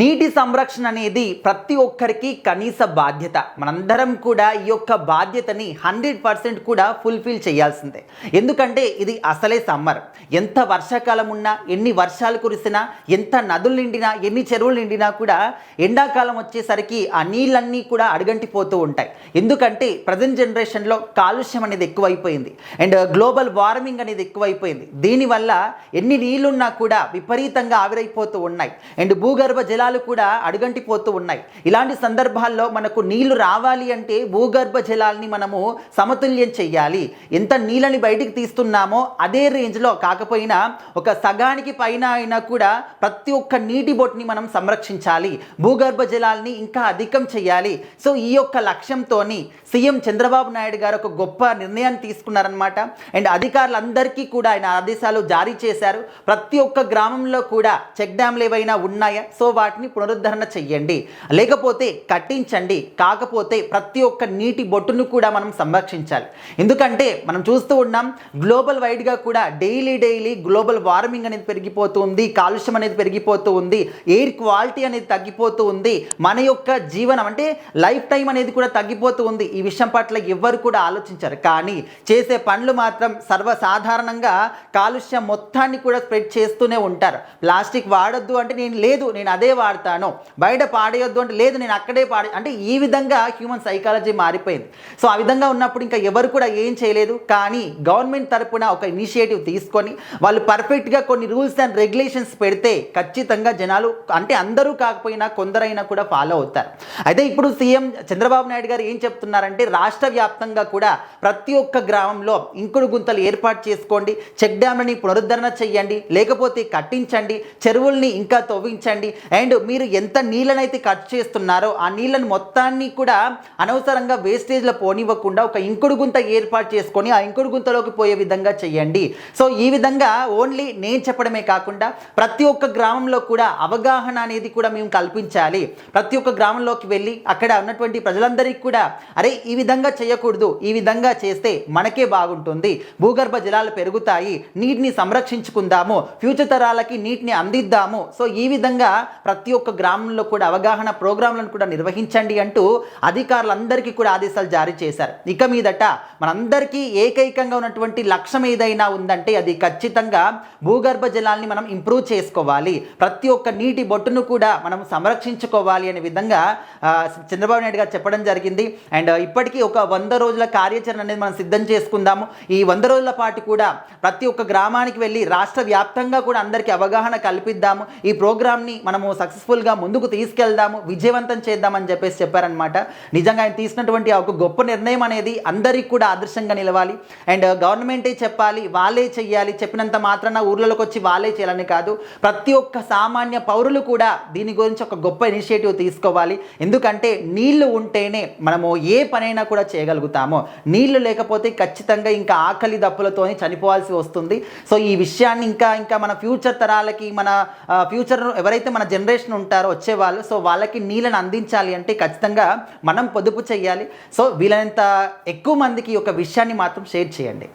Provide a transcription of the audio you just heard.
నీటి సంరక్షణ అనేది ప్రతి ఒక్కరికి కనీస బాధ్యత. మనందరం కూడా ఈ యొక్క బాధ్యతని 100% కూడా ఫుల్ఫిల్ చేయాల్సిందే. ఎందుకంటే ఇది అసలే సమ్మర్. ఎంత వర్షాకాలం ఉన్నా, ఎన్ని వర్షాలు కురిసినా, ఎంత నదులు నిండినా, ఎన్ని చెరువులు నిండినా కూడా ఎండాకాలం వచ్చేసరికి ఆ నీళ్ళన్నీ కూడా అడుగంటిపోతూ ఉంటాయి. ఎందుకంటే ప్రజెంట్ జనరేషన్లో కాలుష్యం అనేది ఎక్కువైపోయింది అండ్ గ్లోబల్ వార్మింగ్ అనేది ఎక్కువైపోయింది. దీనివల్ల ఎన్ని నీళ్ళున్నా కూడా విపరీతంగా ఆవిరైపోతూ ఉన్నాయి అండ్ భూగర్భ జలాలు కూడా అడుగంటిపోతూ ఉన్నాయి. ఇలాంటి సందర్భాల్లో మనకు నీళ్లు రావాలి అంటే భూగర్భ జలాల్ని మనము సమతుల్యం చేయాలి. ఎంత నీళ్ళని బయటికి తీస్తున్నామో అదే రేంజ్లో కాకపోయినా ఒక సగానికి పైన అయినా కూడా ప్రతి ఒక్క నీటి బొట్టుని మనం సంరక్షించాలి. భూగర్భ జలాల్ని ఇంకా అధికం చేయాలి. సో ఈ యొక్క లక్ష్యంతోని సీఎం చంద్రబాబు నాయుడు గారు ఒక గొప్ప నిర్ణయాన్ని తీసుకున్నారనమాట. అండ్ అధికారులందరికీ కూడా ఆయన ఆదేశాలు జారీ చేశారు. ప్రతి ఒక్క గ్రామంలో కూడా చెక్ డ్యామ్లు ఏవైనా ఉన్నాయా, సో వాటిని పునరుద్ధరణ చెయ్యండి, లేకపోతే కట్టించండి. కాకపోతే ప్రతి ఒక్క నీటి బొట్టును కూడా మనం సంరక్షించాలి. ఎందుకంటే మనం చూస్తూ ఉన్నాం గ్లోబల్ వైడ్గా కూడా డైలీ గ్లోబల్ వార్మింగ్ అనేది పెరిగిపోతూ ఉంది, కాలుష్యం అనేది పెరిగిపోతూ ఉంది, ఎయిర్ క్వాలిటీ అనేది తగ్గిపోతూ ఉంది, మన యొక్క జీవనం అంటే లైఫ్ టైం అనేది కూడా తగ్గిపోతూ ఉంది. ఈ విషయం పట్ల ఎవ్వరు కూడా ఆలోచించారు. కానీ చేసే పనులు మాత్రం సర్వసాధారణంగా కాలుష్యం మొత్తాన్ని కూడా స్ప్రెడ్ చేస్తూనే ఉంటారు. ప్లాస్టిక్ వాడొద్దు అంటే నేను అదే వాడతాను, బయట పాడేయొద్దు అంటే లేదు నేను అక్కడే అంటే ఈ విధంగా హ్యూమన్ సైకాలజీ మారిపోయింది. సో ఆ విధంగా ఉన్నప్పుడు ఇంకా ఎవరు కూడా ఏం చేయలేదు. కానీ గవర్నమెంట్ తరపున ఒక ఇనిషియేటివ్ తీసుకొని వాళ్ళు పర్ఫెక్ట్గా కొన్ని రూల్స్ అండ్ రెగ్యులేషన్స్ పెడితే ఖచ్చితంగా జనాలు అంటే అందరూ కాకపోయినా కొందరైనా కూడా ఫాలో అవుతారు. అయితే ఇప్పుడు సీఎం చంద్రబాబు నాయుడు గారు ఏం చెప్తున్నారంటే రాష్ట్ర వ్యాప్తంగా కూడా ప్రతి ఒక్క గ్రామంలో ఇంకుడు గుంతలు ఏర్పాటు చేసుకోండి, చెక్ డ్యామ్లని పునరుద్ధరణ చెయ్యండి, లేకపోతే కట్టించండి, చెరువుల్ని ఇంకా తవ్వించండి అండ్ మీరు ఎంత నీళ్ళనైతే ఖర్చు చేస్తున్నారో ఆ నీళ్ళను మొత్తాన్ని కూడా అనవసరంగా వేస్టేజ్లో పోనివ్వకుండా ఒక ఇంకుడు గుంత ఏర్పాటు చేసుకొని ఆ ఇంకుడు గుంతలోకి పోయే విధంగా చేయండి. సో ఈ విధంగా ఓన్లీ నేను చెప్పడమే కాకుండా ప్రతి ఒక్క గ్రామంలో కూడా అవగాహన అనేది కూడా మేము కల్పించాలి. ప్రతి ఒక్క గ్రామంలోకి వెళ్ళి అక్కడ ఉన్నటువంటి ప్రజలందరికీ కూడా అరే ఈ విధంగా చేయకూడదు, ఈ విధంగా చేస్తే మనకే బాగుంటుంది, భూగర్భ జలాలు పెరుగుతాయి, నీటిని సంరక్షించుకుందాము, ఫ్యూచర్ తరాలకి నీటిని అందిద్దాము. సో ఈ విధంగా ప్రతి ఒక్క గ్రామంలో కూడా అవగాహన ప్రోగ్రాంలను కూడా నిర్వహించండి అంటూ అధికారులందరికీ కూడా ఆదేశాలు జారీ చేశారు. ఇక మీదట మనందరికీ ఏకైకంగా ఉన్నటువంటి లక్ష్యం ఏదైనా ఉందంటే అది ఖచ్చితంగా భూగర్భ జలాల్ని మనం ఇంప్రూవ్ చేసుకోవాలి, ప్రతి ఒక్క నీటి బొట్టును కూడా మనం సంరక్షించుకోవాలి అనే విధంగా చంద్రబాబు నాయుడు గారు చెప్పడం జరిగింది. అండ్ ఇప్పటికీ ఒక 100 రోజుల కార్యాచరణ అనేది మనం సిద్ధం చేసుకుందాము. ఈ 100 రోజుల పాటు కూడా ప్రతి ఒక్క గ్రామానికి వెళ్ళి రాష్ట్ర వ్యాప్తంగా కూడా అందరికీ అవగాహన కల్పిద్దాము, ఈ ప్రోగ్రామ్ని మనము సక్సెస్ఫుల్గా ముందుకు తీసుకెళ్దాము, విజయవంతం చేద్దామని చెప్పారనమాట. నిజంగా ఆయన తీసినటువంటి ఒక గొప్ప నిర్ణయం అనేది అందరికీ కూడా ఆదర్శంగా నిలవాలి. అండ్ గవర్నమెంటే చెప్పాలి, వాళ్ళే చెయ్యాలి, చెప్పినంత మాత్రాన ఊర్లలోకి వచ్చి వాళ్ళే చేయాలని కాదు, ప్రతి ఒక్క సామాన్య పౌరులు కూడా దీని గురించి ఒక గొప్ప ఇనిషియేటివ్ తీసుకోవాలి. ఎందుకంటే నీళ్లు ఉంటేనే మనము ఏ పనైనా కూడా చేయగలుగుతాము. నీళ్లు లేకపోతే ఖచ్చితంగా ఇంకా ఆకలి దప్పులతో చనిపోవాల్సి వస్తుంది. సో ఈ విషయాన్ని ఇంకా మన ఫ్యూచర్ తరాలకి, మన ఫ్యూచర్ ఎవరైతే మన జనరేషన్ ఉంటారో వచ్చేవాళ్ళు, సో వాళ్ళకి నీళ్ళని అందించాలి అంటే ఖచ్చితంగా మనం పొదుపు చేయాలి. సో వీలైనంత ఎక్కువ మందికి ఒక విషయాన్ని మాత్రం షేర్ చేయండి.